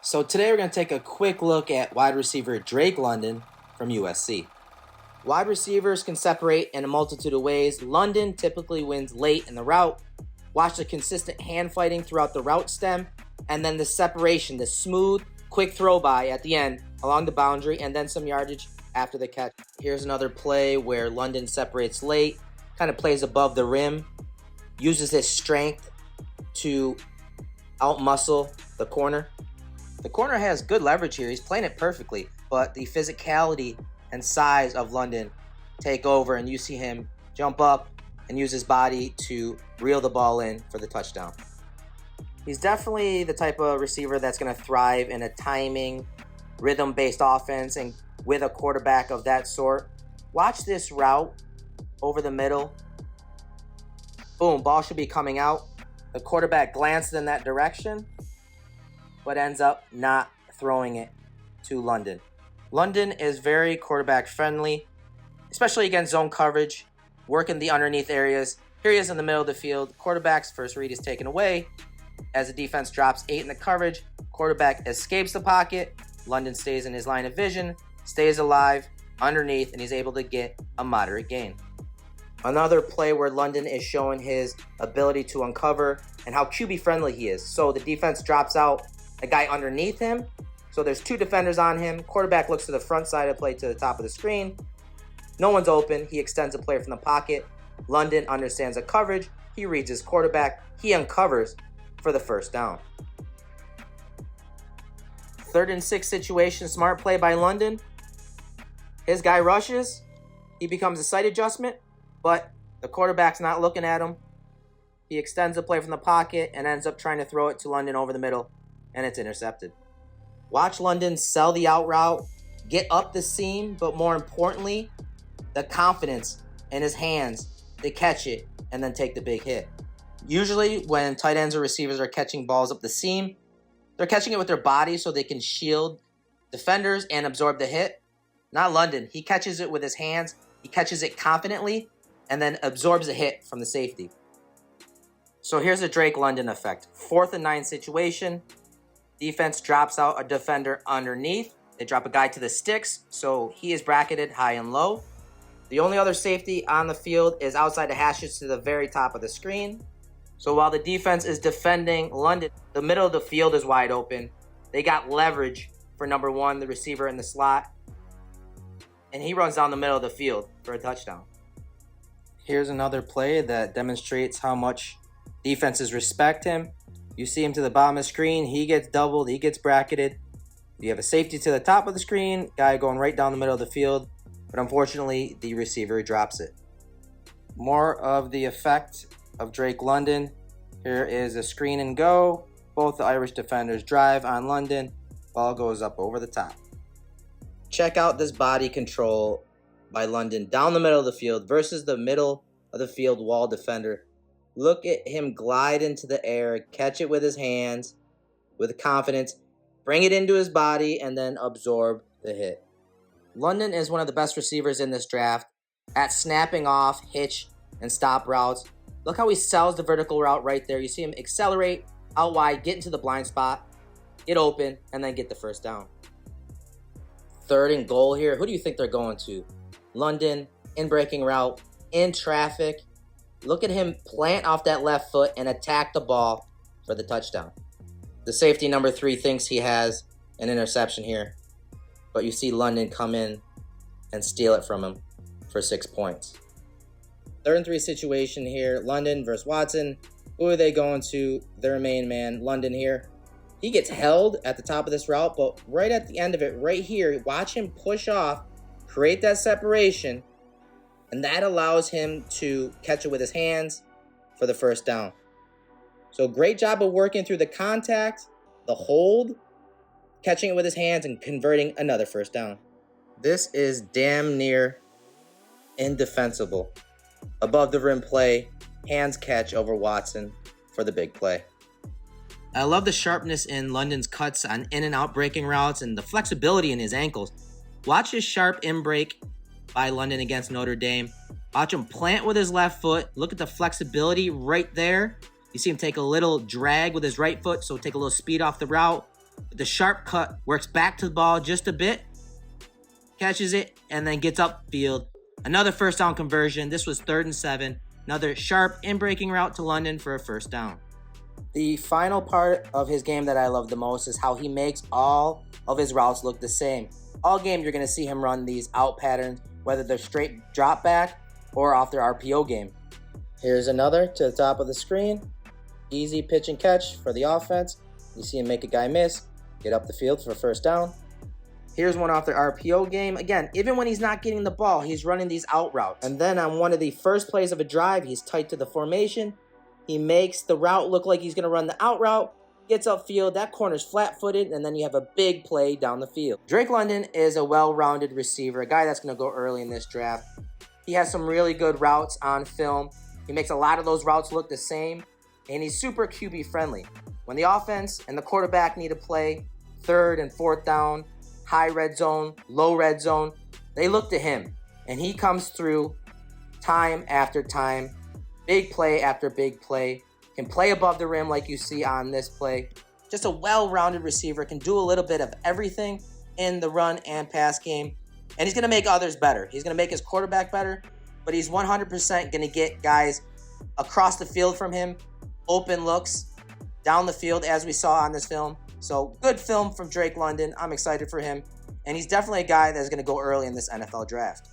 So today we're going to take a quick look at wide receiver Drake London from USC. Wide receivers can separate in a multitude of ways. London typically wins late in the route. Watch the consistent hand fighting throughout the route stem, and then the separation, the smooth, quick throw by at the end along the boundary, and then some yardage after the catch. Here's another play where London separates late, kind of plays above the rim, uses his strength to outmuscle the corner. The corner has good leverage here. He's playing it perfectly, but the physicality and size of London take over, and you see him jump up and use his body to reel the ball in for the touchdown. He's definitely the type of receiver that's going to thrive in a timing, rhythm-based offense, and with a quarterback of that sort. Watch this route over the middle. Boom, ball should be coming out. The quarterback glances in that direction, but ends up not throwing it to London. London is very quarterback friendly, especially against zone coverage, working the underneath areas. Here he is in the middle of the field. Quarterback's first read is taken away. As the defense drops 8 in the coverage, quarterback escapes the pocket. London stays in his line of vision, stays alive underneath, and he's able to get a moderate gain. Another play where London is showing his ability to uncover and how QB friendly he is. So the defense drops out a guy underneath him. So there's 2 defenders on him. Quarterback looks to the front side of the play to the top of the screen. No one's open. He extends a player from the pocket. London understands the coverage. He reads his quarterback. He uncovers for the first down. 3rd and 6 situation, smart play by London. His guy rushes. He becomes a sight adjustment, but the quarterback's not looking at him. He extends the play from the pocket and ends up trying to throw it to London over the middle, and it's intercepted. Watch London sell the out route, get up the seam, but more importantly, the confidence in his hands to catch it and then take the big hit. Usually when tight ends or receivers are catching balls up the seam, they're catching it with their body so they can shield defenders and absorb the hit. Not London. He catches it with his hands. He catches it confidently and then absorbs the hit from the safety. So here's the Drake London effect. 4th and 9 situation. Defense drops out a defender underneath. They drop a guy to the sticks, so he is bracketed high and low. The only other safety on the field is outside the hashes to the very top of the screen. So while the defense is defending London, the middle of the field is wide open. They got leverage for number 1, the receiver in the slot. And he runs down the middle of the field for a touchdown. Here's another play that demonstrates how much defenses respect him. You see him to the bottom of the screen. He gets doubled. He gets bracketed. You have a safety to the top of the screen. Guy going right down the middle of the field. But unfortunately, the receiver drops it. More of the effect of Drake London. Here is a screen and go. Both the Irish defenders drive on London. Ball goes up over the top. Check out this body control by London down the middle of the field versus the middle of the field wall defender. Look at him glide into the air, catch it with his hands, with confidence, bring it into his body, and then absorb the hit. London is one of the best receivers in this draft at snapping off, hitch, and stop routes. Look how he sells the vertical route right there. You see him accelerate, out wide, get into the blind spot, get open, and then get the first down. 3rd and goal here. Who do you think they're going to? London, in breaking route, in traffic. Look at him plant off that left foot and attack the ball for the touchdown. The safety number 3 thinks he has an interception here, but you see London come in and steal it from him for 6 points. 3rd and 3 situation here. London versus Watson. Who are they going to? Their main man, London here. He gets held at the top of this route, but right at the end of it, right here, watch him push off, create that separation, and that allows him to catch it with his hands for the first down. So great job of working through the contact, the hold, catching it with his hands, and converting another first down. This is damn near indefensible. Above the rim play, hands catch over Watson for the big play. I love the sharpness in London's cuts on in and out breaking routes and the flexibility in his ankles. Watch his sharp in break by London against Notre Dame. Watch him plant with his left foot. Look at the flexibility right there. You see him take a little drag with his right foot, so take a little speed off the route. The sharp cut, works back to the ball just a bit, catches it, and then gets upfield. Another first down conversion. This was 3rd and 7. Another sharp in-breaking route to London for a first down. The final part of his game that I love the most is how he makes all of his routes look the same. All game, you're going to see him run these out patterns, whether they're straight drop back or off their RPO game. Here's another to the top of the screen. Easy pitch and catch for the offense. You see him make a guy miss, get up the field for a first down. Here's one off their RPO game. Again, even when he's not getting the ball, he's running these out routes. And then on one of the first plays of a drive, he's tight to the formation. He makes the route look like he's going to run the out route, gets upfield, that corner's flat-footed, and then you have a big play down the field. Drake London is a well-rounded receiver, a guy that's going to go early in this draft. He has some really good routes on film. He makes a lot of those routes look the same, and he's super QB-friendly. When the offense and the quarterback need to play 3rd and 4th down, high red zone, low red zone, they look to him, and he comes through time after time, big play after big play, can play above the rim like you see on this play. Just a well-rounded receiver, can do a little bit of everything in the run and pass game, and he's going to make others better. He's going to make his quarterback better, but he's 100% going to get guys across the field from him, open looks down the field as we saw on this film. So good film from Drake London. I'm excited for him. And he's definitely a guy that's going to go early in this NFL draft.